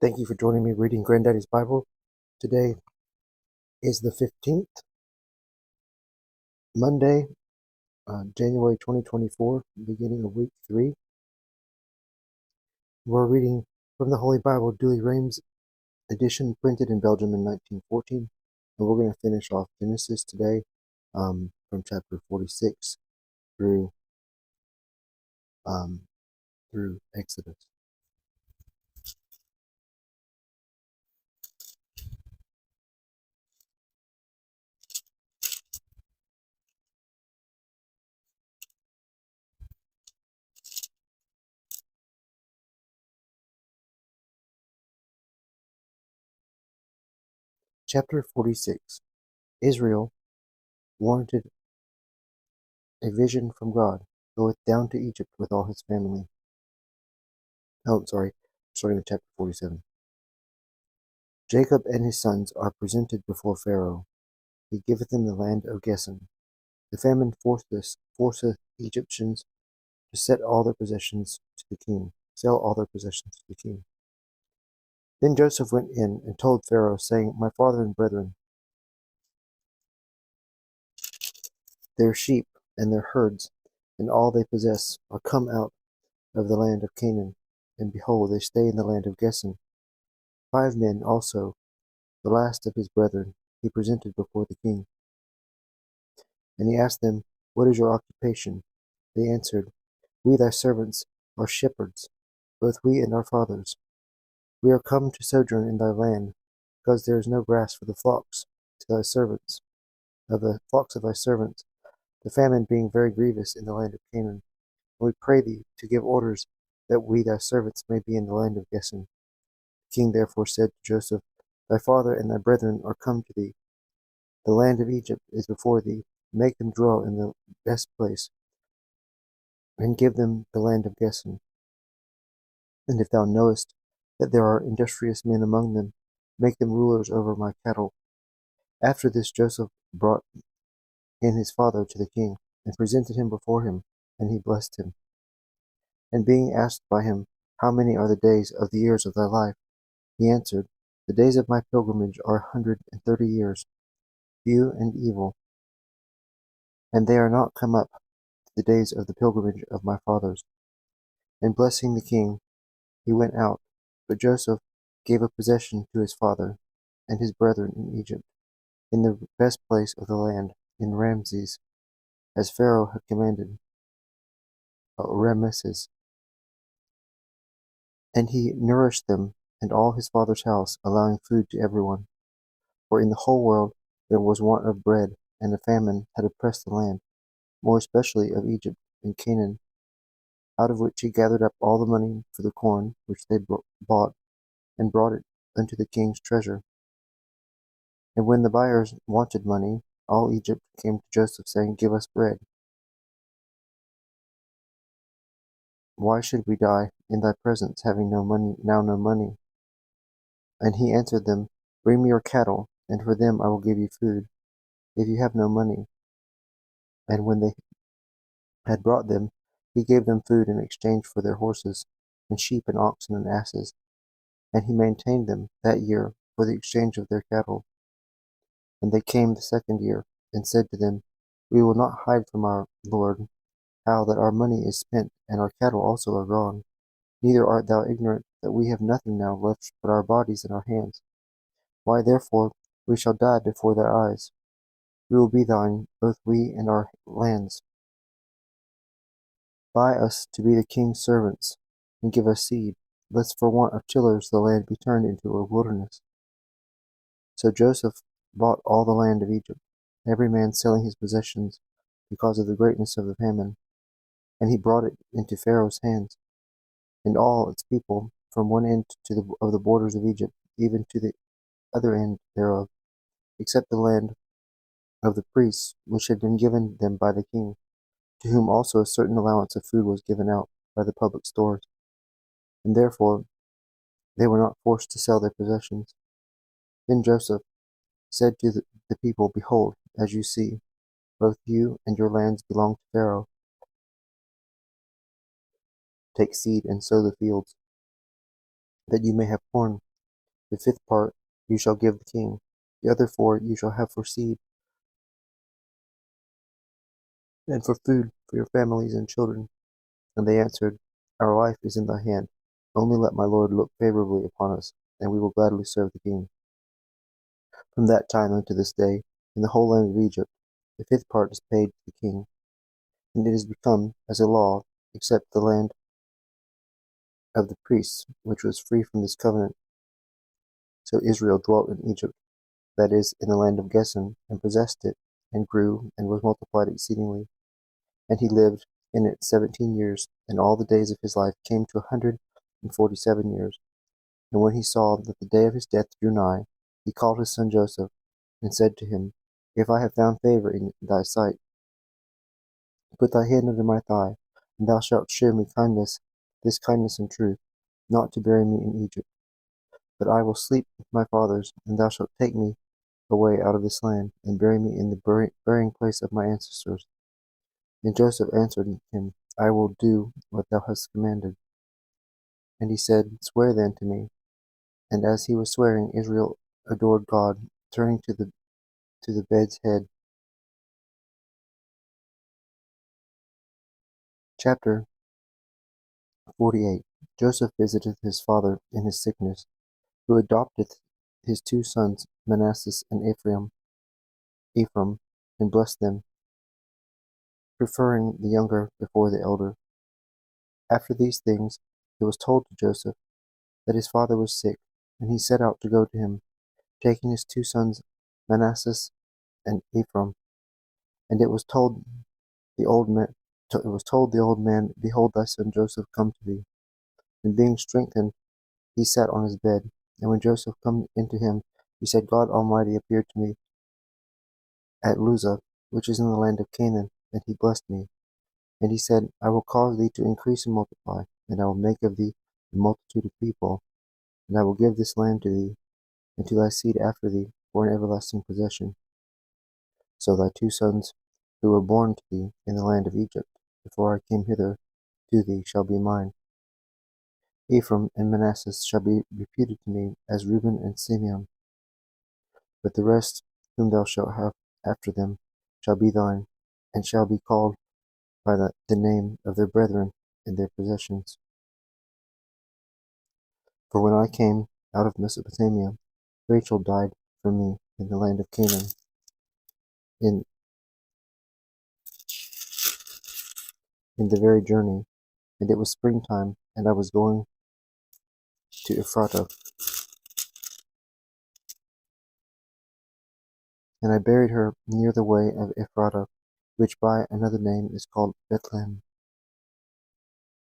Thank you for joining me reading Granddaddy's Bible. Today is the 15th, Monday, January 2024, beginning of week 3. We're reading from the Holy Bible, Douay Rheims edition, printed in Belgium in 1914. And we're going to finish off Genesis today from chapter 46 through Exodus. Chapter 46. Israel, warranted a vision from God, goeth down to Egypt with all his family. Starting in chapter 47. Jacob and his sons are presented before Pharaoh. He giveth them the land of Gessen. The famine forceth Egyptians to sell all their possessions to the king. Then Joseph went in and told Pharaoh, saying, My father and brethren, their sheep and their herds, and all they possess, are come out of the land of Canaan, and behold, they stay in the land of Gessen. 5 men also, the last of his brethren, he presented before the king. And he asked them, What is your occupation? They answered, We thy servants are shepherds, both we and our fathers. We are come to sojourn in thy land, because there is no grass for the flocks of thy servants, the famine being very grievous in the land of Canaan. And we pray thee to give orders that we thy servants may be in the land of Gessen. The king therefore said to Joseph, Thy father and thy brethren are come to thee. The land of Egypt is before thee. Make them dwell in the best place, and give them the land of Gessen. And if thou knowest that there are industrious men among them, make them rulers over my cattle. After this Joseph brought in his father to the king, and presented him before him, and he blessed him. And being asked by him, How many are the days of the years of thy life? He answered, The days of my pilgrimage are 130 years, few and evil, and they are not come up to the days of the pilgrimage of my fathers. And blessing the king, he went out. But Joseph gave a possession to his father and his brethren in Egypt, in the best place of the land, in Ramses, as Pharaoh had commanded, Ramesses. And he nourished them and all his father's house, allowing food to everyone. For in the whole world there was want of bread, and a famine had oppressed the land, more especially of Egypt and Canaan, out of which he gathered up all the money for the corn which they bought, and brought it unto the king's treasure. And when the buyers wanted money, all Egypt came to Joseph, saying, Give us bread. Why should we die in thy presence, having no money? And he answered them, Bring me your cattle, and for them I will give you food, if you have no money. And when they had brought them, he gave them food in exchange for their horses, and sheep, and oxen, and asses. And he maintained them that year for the exchange of their cattle. And they came the second year, and said to them, We will not hide from our Lord how that our money is spent, and our cattle also are gone. Neither art thou ignorant that we have nothing now left but our bodies and our hands. Why therefore we shall die before thy eyes. We will be thine, both we and our lands. Buy us to be the king's servants, and give us seed, lest for want of tillers the land be turned into a wilderness. So Joseph bought all the land of Egypt, every man selling his possessions, because of the greatness of the famine. And he brought it into Pharaoh's hands, and all its people, from one end of the borders of Egypt, even to the other end thereof, except the land of the priests, which had been given them by the king, to whom also a certain allowance of food was given out by the public stores. And therefore they were not forced to sell their possessions. Then Joseph said to the people, Behold, as you see, both you and your lands belong to Pharaoh. Take seed and sow the fields, that you may have corn The fifth part you shall give the king. The other four you shall have for seed, and for food for your families and children. And they answered, Our life is in thy hand. Only let my lord look favorably upon us, and we will gladly serve the king. From that time unto this day, in the whole land of Egypt, the fifth part is paid to the king, and it is become as a law, except the land of the priests, which was free from this covenant. So Israel dwelt in Egypt, that is, in the land of Gessen, and possessed it, and grew, and was multiplied exceedingly. And he lived in it 17 years, and all the days of his life came to 147 years. And when he saw that the day of his death drew nigh, he called his son Joseph, and said to him, If I have found favor in thy sight, put thy hand under my thigh, and thou shalt shew me this kindness and truth, not to bury me in Egypt. But I will sleep with my fathers, and thou shalt take me away out of this land, and bury me in the burying place of my ancestors. And Joseph answered him, I will do what thou hast commanded. And he said, Swear then to me. And as he was swearing, Israel adored God, turning to the bed's head. Chapter 48. Joseph visiteth his father in his sickness, who adopteth his two sons, Manasses and Ephraim, and blessed them, preferring the younger before the elder. After these things, it was told to Joseph that his father was sick, and he set out to go to him, taking his two sons, Manasses and Ephraim. And it was told the old man, Behold, thy son Joseph come to thee. And being strengthened, he sat on his bed. And when Joseph come into him, he said, God Almighty appeared to me at Luzah, which is in the land of Canaan, and he blessed me. And he said, I will cause thee to increase and multiply, and I will make of thee a multitude of people, and I will give this land to thee, and to thy seed after thee, for an everlasting possession. So thy two sons, who were born to thee in the land of Egypt, before I came hither to thee, shall be mine. Ephraim and Manasseh shall be reputed to me as Reuben and Simeon, but the rest whom thou shalt have after them shall be thine, and shall be called by the name of their brethren in their possessions. For when I came out of Mesopotamia, Rachel died for me in the land of Canaan, in the very journey, and it was springtime, and I was going to Ephratah, and I buried her near the way of Ephratah, which by another name is called Bethlehem.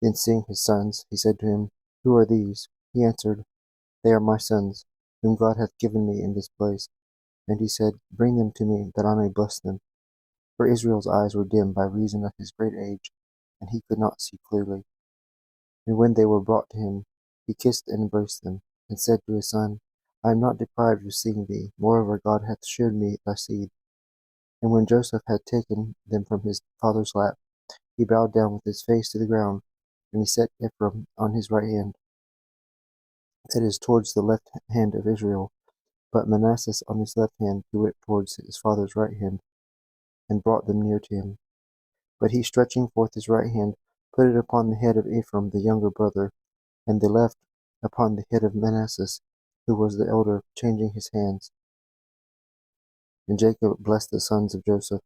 Then seeing his sons, he said to him, Who are these? He answered, They are my sons, whom God hath given me in this place. And he said, Bring them to me, that I may bless them. For Israel's eyes were dim by reason of his great age, and he could not see clearly. And when they were brought to him, he kissed and embraced them, and said to his son, I am not deprived of seeing thee, moreover God hath shewed me thy seed. And when Joseph had taken them from his father's lap, he bowed down with his face to the ground, and he set Ephraim on his right hand, that is, towards the left hand of Israel, but Manasses on his left hand, who went towards his father's right hand, and brought them near to him. But he, stretching forth his right hand, put it upon the head of Ephraim the younger brother, and the left upon the head of Manasses, who was the elder, changing his hands. And Jacob blessed the sons of Joseph,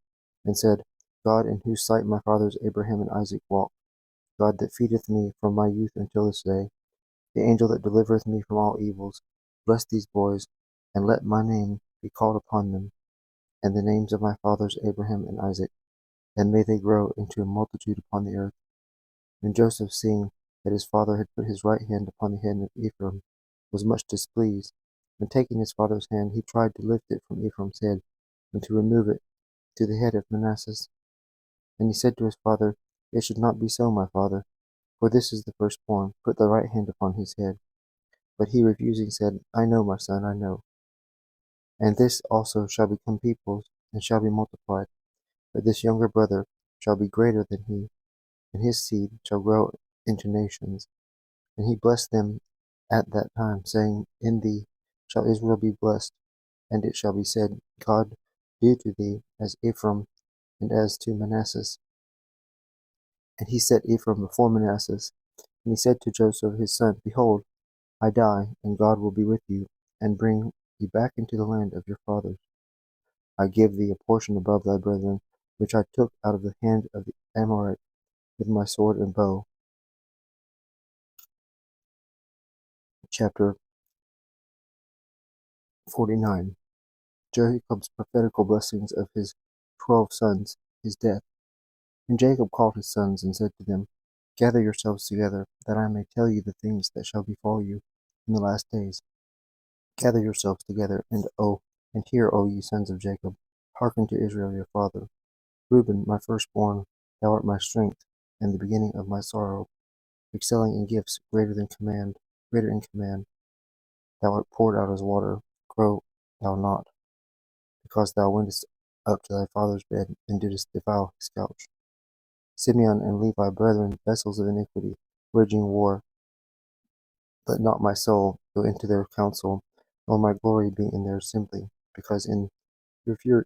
and said, God, in whose sight my fathers Abraham and Isaac walked, God that feedeth me from my youth until this day, the angel that delivereth me from all evils, bless these boys, and let my name be called upon them, and the names of my fathers Abraham and Isaac, and may they grow into a multitude upon the earth. And Joseph, seeing that his father had put his right hand upon the head of Ephraim, was much displeased, and taking his father's hand, he tried to lift it from Ephraim's head, and to remove it to the head of Manasses. And he said to his father, It should not be so, my father, for this is the firstborn. Put thy right hand upon his head. But he, refusing, said, I know, my son, I know. And this also shall become peoples, and shall be multiplied. But this younger brother shall be greater than he, and his seed shall grow into nations. And he blessed them at that time, saying, In thee shall Israel be blessed, and it shall be said, God do to thee as Ephraim and as to Manasses. And he set Ephraim before Manasses, and he said to Joseph his son, Behold, I die, and God will be with you, and bring you back into the land of your fathers. I give thee a portion above thy brethren, which I took out of the hand of the Amorite with my sword and bow. Chapter 49. Jacob's prophetical blessings of his 12 sons, his death. And Jacob called his sons and said to them, Gather yourselves together, that I may tell you the things that shall befall you in the last days. Gather yourselves together, and hear, O ye sons of Jacob. Hearken to Israel your father. Reuben, my firstborn, thou art my strength, and the beginning of my sorrow, excelling in gifts, greater in command. Thou art poured out as water, grow thou not, because thou wentest up to thy father's bed, and didst defile his couch. Simeon and Levi, brethren, vessels of iniquity, waging war. Let not my soul go into their council, nor my glory be in their assembly, because their fury,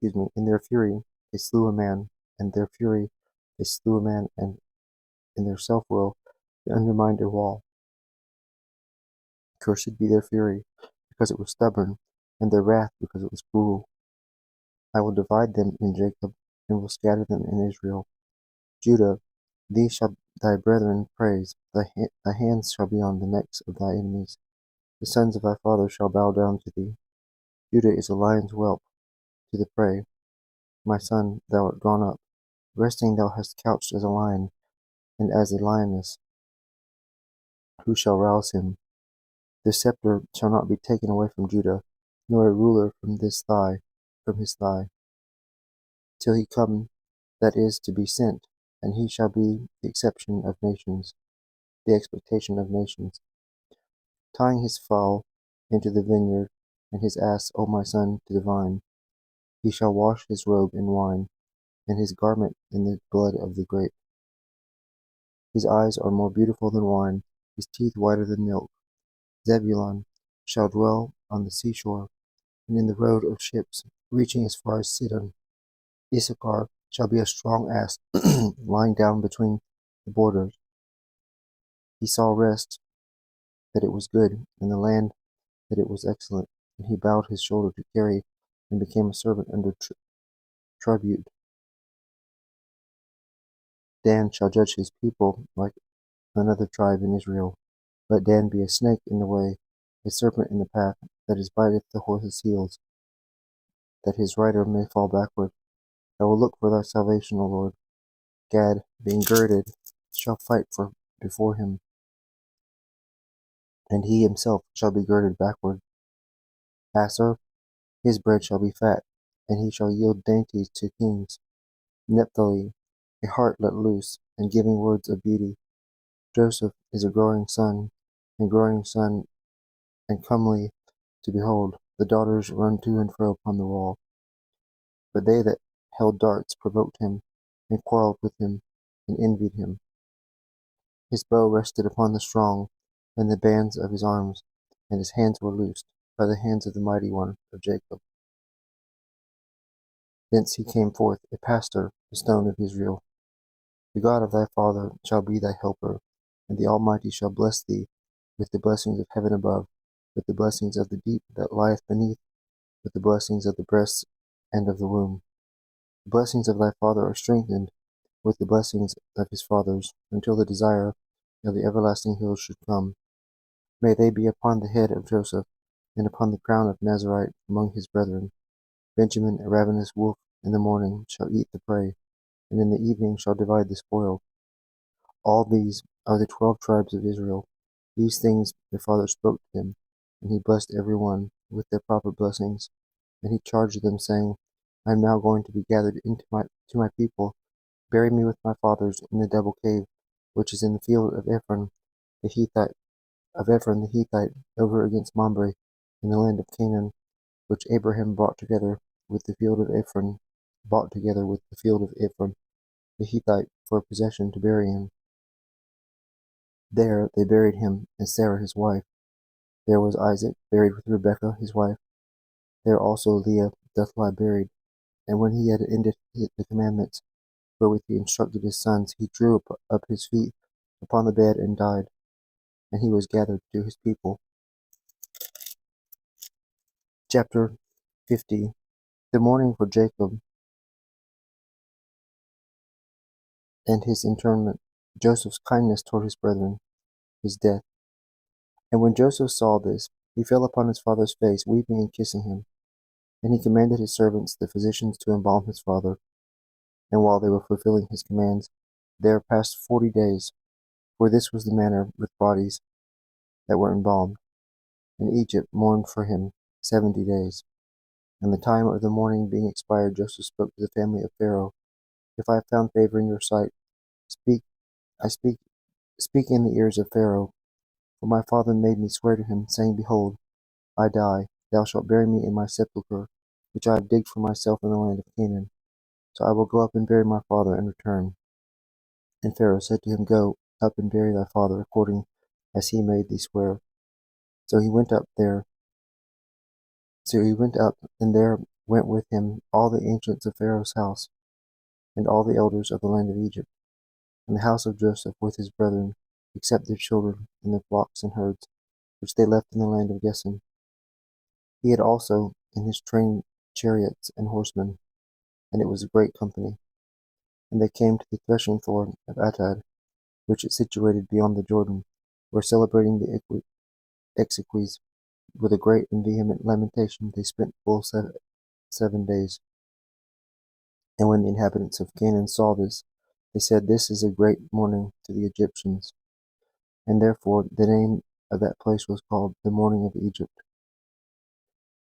in their fury they slew a man, and in their self-will they undermined a wall. Cursed be their fury, because it was stubborn, and their wrath, because it was cruel. I will divide them in Jacob, and will scatter them in Israel. Judah, thee shall thy brethren praise, thy hands shall be on the necks of thy enemies. The sons of thy father shall bow down to thee. Judah is a lion's whelp to the prey. My son, thou art gone up. Resting thou hast couched as a lion, and as a lioness. Who shall rouse him? The scepter shall not be taken away from Judah, nor a ruler from his thigh, till he come that is to be sent, and he shall be the exception of nations, the expectation of nations. Tying his foal into the vineyard, and his ass, O my son, to the vine. He shall wash his robe in wine, and his garment in the blood of the grape. His eyes are more beautiful than wine, his teeth whiter than milk. Zebulun shall dwell on the seashore, and in the road of ships, reaching as far as Sidon. Issachar shall be a strong ass, lying down between the borders. He saw rest, that it was good, and the land, that it was excellent, and he bowed his shoulder to carry, and became a servant under tribute. Dan shall judge his people like another tribe in Israel. Let Dan be a snake in the way, a serpent in the path, that is biteth the horse's heels, that his rider may fall backward. I will look for thy salvation, O Lord. Gad, being girded, shall fight before him, and he himself shall be girded backward. Aser, his bread shall be fat, and he shall yield dainties to kings. Naphtali, a heart let loose, and giving words of beauty. Joseph is a growing son, and comely to behold. The daughters run to and fro upon the wall. But they that held darts provoked him, and quarrelled with him, and envied him. His bow rested upon the strong, and the bands of his arms, and his hands were loosed by the hands of the mighty one of Jacob. Thence he came forth, a pastor, the stone of Israel. The God of thy father shall be thy helper, and the Almighty shall bless thee with the blessings of heaven above, with the blessings of the deep that lieth beneath, with the blessings of the breasts and of the womb. The blessings of thy father are strengthened with the blessings of his fathers, until the desire of the everlasting hills should come. May they be upon the head of Joseph, and upon the crown of Nazarite among his brethren. Benjamin, a ravenous wolf, in the morning shall eat the prey, and in the evening shall divide the spoil. All these are the 12 tribes of Israel. These things their father spoke to them, and he blessed every one with their proper blessings. And he charged them, saying, I am now going to be gathered to my people. Bury me with my fathers in the double cave, which is in the field of Ephron the Hittite, over against Mamre, in the land of Canaan, which Abraham bought together with the field of Ephron, the Hittite, for a possession to bury him. There they buried him, and Sarah his wife. There was Isaac buried with Rebekah his wife. There also Leah doth lie buried. And when he had ended the commandments wherewith he instructed his sons, he drew up his feet upon the bed and died, and he was gathered to his people. Chapter 50. The mourning for Jacob and his interment, Joseph's kindness toward his brethren, his death. And when Joseph saw this, he fell upon his father's face, weeping and kissing him. And he commanded his servants, the physicians, to embalm his father. And while they were fulfilling his commands, there passed 40 days, for this was the manner with bodies that were embalmed. And Egypt mourned for him 70 days. And the time of the mourning being expired, Joseph spoke to the family of Pharaoh, If I have found favor in your sight, speak, I speak in the ears of Pharaoh. For my father made me swear to him, saying, Behold, I die, thou shalt bury me in my sepulchre, which I have digged for myself in the land of Canaan. So I will go up and bury my father, and return. And Pharaoh said to him, Go up and bury thy father, according as he made thee swear. So he went up, and there went with him all the ancients of Pharaoh's house, and all the elders of the land of Egypt, and the house of Joseph with his brethren, except their children and their flocks and herds, which they left in the land of Gessen. He had also in his train chariots and horsemen, and it was a great company. And they came to the threshing floor of Atad, which is situated beyond the Jordan, where celebrating the exequies with a great and vehement lamentation they spent full 7 days. And when the inhabitants of Canaan saw this, they said, This is a great mourning to the Egyptians. And therefore the name of that place was called the mourning of Egypt.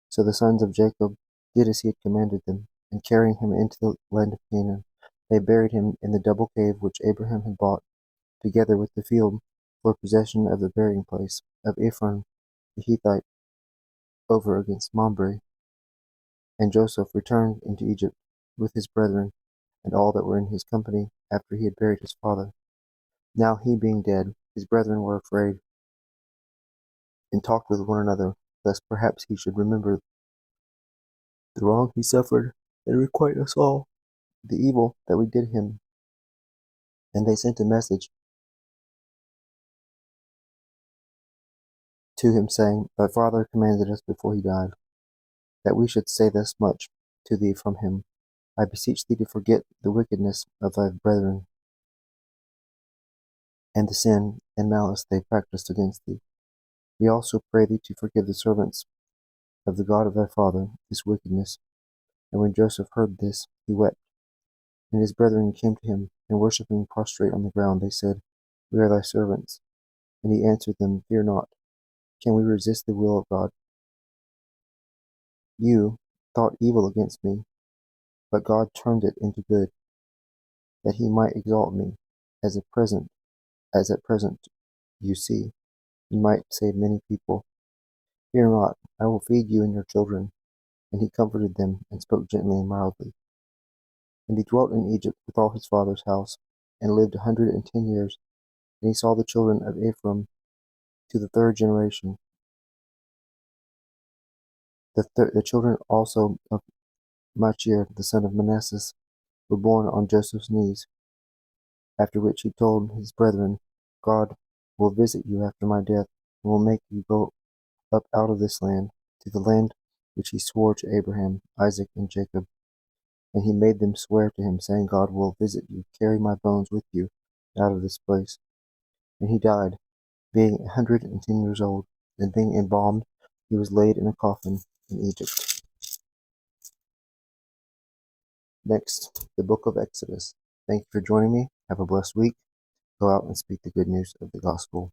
So the sons of Jacob did as he had commanded them, and carrying him into the land of Canaan, they buried him in the double cave which Abraham had bought, together with the field for possession of the burying place of Ephraim the Hittite over against Mamre. And Joseph returned into Egypt with his brethren and all that were in his company after he had buried his father. Now he being dead, his brethren were afraid, and talked with one another, lest perhaps he should remember the wrong he suffered, and requite us all the evil that we did him. And they sent a message to him, saying, Thy father commanded us before he died, that we should say thus much to thee from him. I beseech thee to forget the wickedness of thy brethren, and the sin and malice they practiced against thee. We also pray thee to forgive the servants of the God of thy father this wickedness. And when Joseph heard this, he wept. And his brethren came to him, and worshipping prostrate on the ground, they said, We are thy servants. And he answered them, Fear not. Can we resist the will of God? You thought evil against me, but God turned it into good, that he might exalt me, as at present you see, and might save many people. Fear not, I will feed you and your children. And he comforted them, and spoke gently and mildly. And he dwelt in Egypt with all his father's house, and lived 110 years. And he saw the children of Ephraim to the third generation. The children also of Machir, the son of Manasses, were born on Joseph's knees. After which he told his brethren, God will visit you after my death, and will make you go up out of this land, to the land which he swore to Abraham, Isaac, and Jacob. And he made them swear to him, saying, God will visit you, carry my bones with you out of this place. And he died, being 110 years old, and being embalmed, he was laid in a coffin in Egypt. Next, the book of Exodus. Thank you for joining me. Have a blessed week. Go out and speak the good news of the gospel.